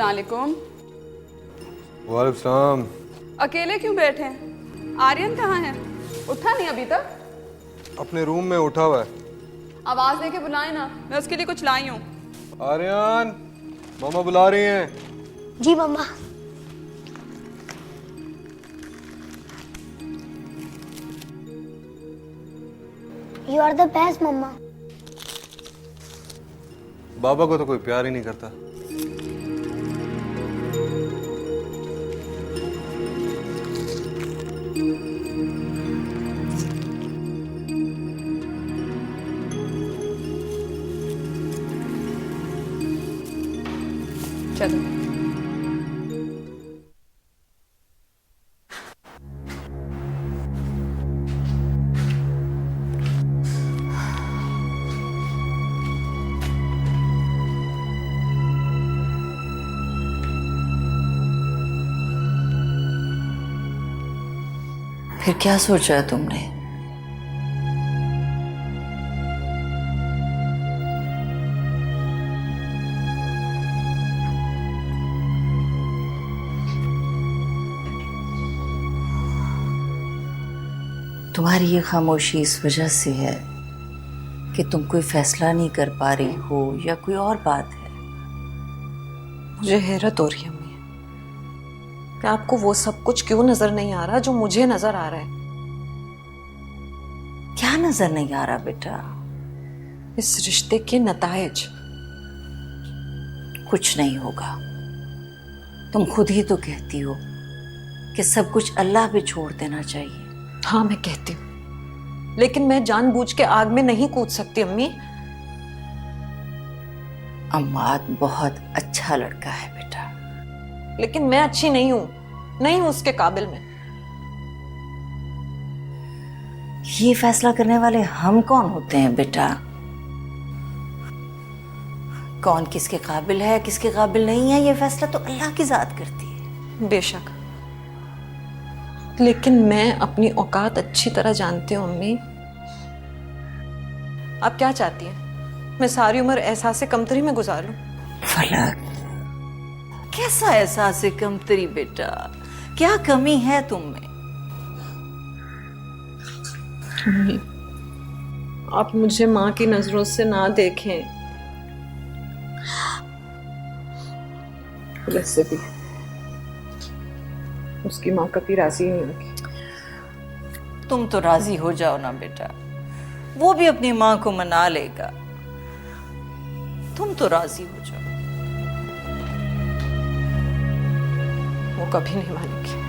अस्सलाम वालेकुम। वालेकुम सलाम। अकेले क्यों बैठे हैं? आर्यन कहाँ है? उठा नहीं अभी तक? अपने रूम में उठा हुआ है। आवाज दे के बुलाए ना, मैं उसके लिए कुछ लाई हूँ। आर्यन, मामा बुला रही हैं। जी मम्मा। You are the best, मम्मा। बाबा को तो कोई प्यार ही नहीं करता। चलो फिर क्या सोचा है तुमने? तुम्हारी ये खामोशी इस वजह से है कि तुम कोई फैसला नहीं कर पा रही हो या कोई और बात है? मुझे हैरत हो रही है अम्मी कि आपको वो सब कुछ क्यों नजर नहीं आ रहा जो मुझे नजर आ रहा है। क्या नजर नहीं आ रहा बेटा? इस रिश्ते के नतायज। कुछ नहीं होगा। तुम खुद ही तो कहती हो कि सब कुछ अल्लाह पे छोड़ देना चाहिए। हाँ मैं कहती हूँ, लेकिन मैं जानबूझ के आग में नहीं कूद सकती अम्मी। अम्माद बहुत अच्छा लड़का है बेटा। लेकिन मैं अच्छी नहीं हूं, नहीं हूं उसके काबिल में। ये फैसला करने वाले हम कौन होते हैं बेटा? कौन किसके काबिल है किसके काबिल नहीं है, ये फैसला तो अल्लाह की जात करती है। बेशक, लेकिन मैं अपनी औकात अच्छी तरह जानती हूँ अम्मी। आप क्या चाहती हैं? मैं सारी उम्र एहसास कमतरी में गुजारूं? फलक, कैसा एहसास कमतरी बेटा? क्या कमी है तुम में? अम्मी, आप मुझे माँ की नजरों से ना देखें। वैसे भी उसकी माँ कभी राजी नहीं होगी। तुम तो राजी हो जाओ ना बेटा, वो भी अपनी माँ को मना लेगा। तुम तो राजी हो जाओ। वो कभी नहीं मानेगी।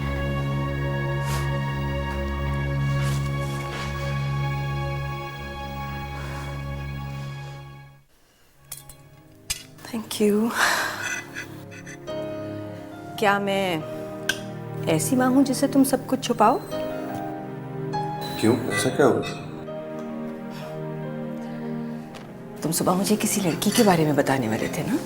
Thank you. क्या मैं ऐसी माँ हूं जिसे तुम सब कुछ छुपाओ? क्यों, ऐसा क्या हुआ? तुम सुबह मुझे किसी लड़की के बारे में बताने वाले थे ना?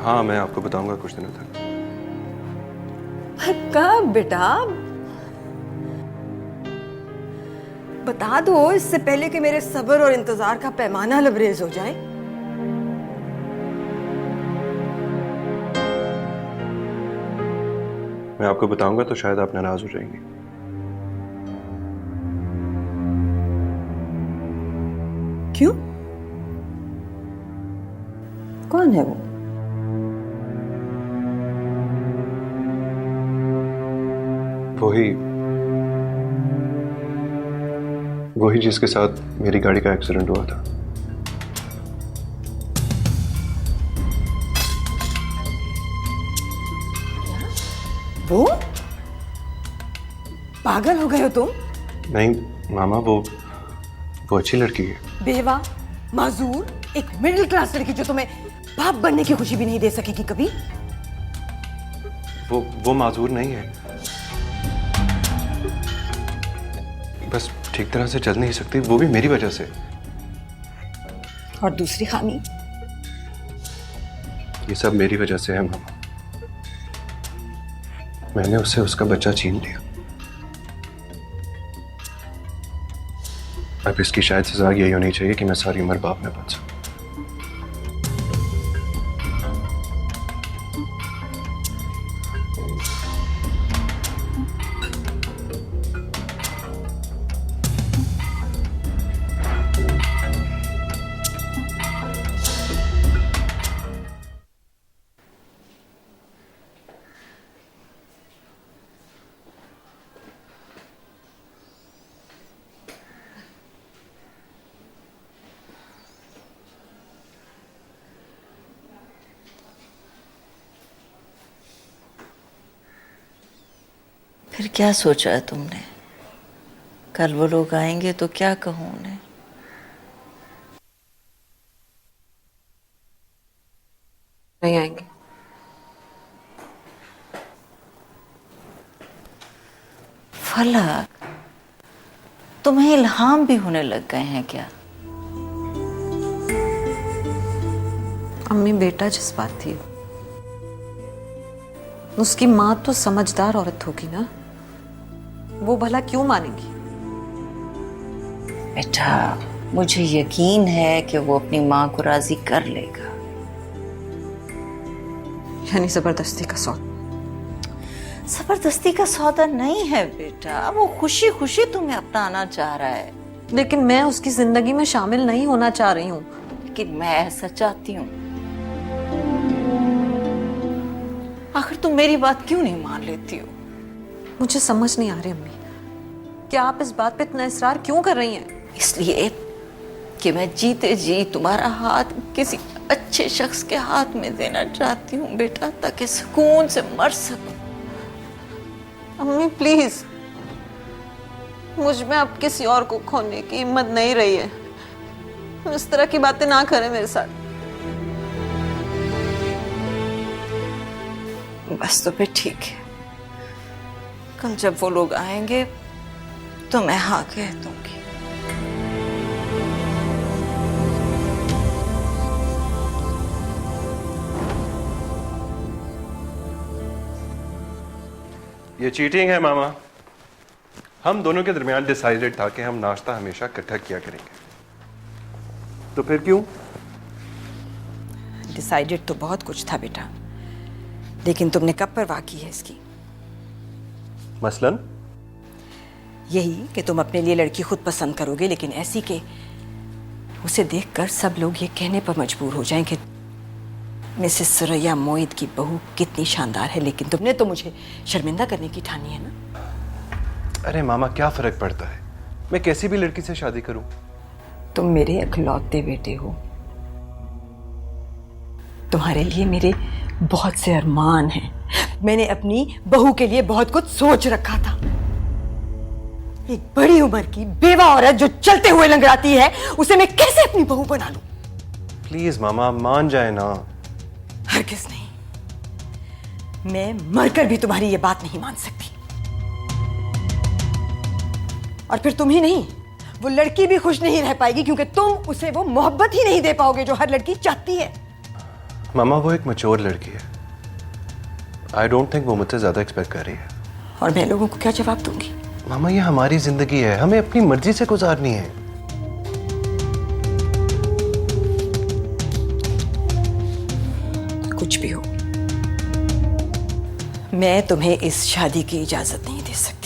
हाँ, मैं आपको बताऊंगा कुछ दिनों तक। पर कब बेटा? बता दो, इससे पहले कि मेरे सब्र और इंतजार का पैमाना लबरेज हो जाए। मैं आपको बताऊंगा तो शायद आप नाराज हो जाएंगे। क्यों? कौन है वो? वही जिसके साथ मेरी गाड़ी का एक्सीडेंट हुआ था। वो? पागल हो गए हो तुम? नहीं मामा, वो अच्छी लड़की है। बेवा, माजूर, एक मिडिल क्लास लड़की जो तुम्हें बाप बनने की खुशी भी नहीं दे सकेगी कभी। वो माजूर नहीं है, बस ठीक तरह से चल नहीं सकती, वो भी मेरी वजह से। और दूसरी खामी? ये सब मेरी वजह से है मामा। मैंने उससे उसका बच्चा छीन लिया। अब इसकी शायद सजा यही होनी चाहिए कि मैं सारी उम्र बाप में बन सकूं। फिर क्या सोचा है तुमने? कल वो लोग आएंगे तो क्या कहूँ उन्हें? नहीं आएंगे। फलक, तुम्हें इल्हाम भी होने लग गए हैं क्या? अम्मी, बेटा जिस बात थी, उसकी माँ तो समझदार औरत होगी ना, वो भला क्यों मानेगी? बेटा, मुझे यकीन है कि वो अपनी माँ को राजी कर लेगा। यानी जबरदस्ती का सौदा? जबरदस्ती का सौदा नहीं है बेटा, वो खुशी खुशी तुम्हें अपनाना चाह रहा है। लेकिन मैं उसकी जिंदगी में शामिल नहीं होना चाह रही हूँ। लेकिन मैं ऐसा चाहती हूँ। आखिर तुम मेरी बात क्यों नहीं मान लेती हो? मुझे समझ नहीं आ रही अम्मी, कि आप इस बात पे इतना इसरार क्यों कर रही हैं? इसलिए कि मैं जीते जी तुम्हारा हाथ किसी अच्छे शख्स के हाथ में देना चाहती हूँ बेटा, ताकि सुकून से मर सकूं। अम्मी प्लीज, मुझ में अब किसी और को खोने की हिम्मत नहीं रही है। इस तरह की बातें ना करें मेरे साथ। बस तो फिर ठीक है, कल जब वो लोग आएंगे तो मैं हाँ कह दूंगी। ये चीटिंग है मामा। हम दोनों के दरमियान डिसाइडेड था कि हम नाश्ता हमेशा इकट्ठा किया करेंगे, तो फिर क्यों? डिसाइडेड तो बहुत कुछ था बेटा, लेकिन तुमने कब परवाह की है इसकी? मसलन यही कि तुम अपने लिए लड़की खुद पसंद करोगे, लेकिन ऐसी कि उसे देखकर सब लोग ये कहने पर मजबूर हो जाएं कि मिसेस सुरैया मोहित की बहू कितनी शानदार है, लेकिन तुमने तो मुझे शर्मिंदा करने की ठानी है ना। अरे मामा, क्या फर्क पड़ता है, मैं कैसी भी लड़की से शादी करूं। तुम मेरे इकलौते बेटे हो, तुम्हारे लिए मेरे बहुत से अरमान हैं। मैंने अपनी बहू के लिए बहुत कुछ सोच रखा था। एक बड़ी उम्र की बेवा औरत जो चलते हुए लंगड़ाती है, उसे मैं कैसे अपनी बहू बना लूं? प्लीज मामा, मान जाए ना। हरगिज़ नहीं, मैं मरकर भी तुम्हारी ये बात नहीं मान सकती। और फिर तुम ही नहीं, वो लड़की भी खुश नहीं रह पाएगी, क्योंकि तुम उसे वो मोहब्बत ही नहीं दे पाओगे जो हर लड़की चाहती है। मामा, वो एक मैच्योर लड़की है। आई डोंट थिंक वो मुझसे ज्यादा एक्सपेक्ट कर रही है। और मैं लोगों को क्या जवाब दूंगी? मामा, ये हमारी जिंदगी है, हमें अपनी मर्जी से गुजारनी है। कुछ भी हो, मैं तुम्हें इस शादी की इजाजत नहीं दे सकती।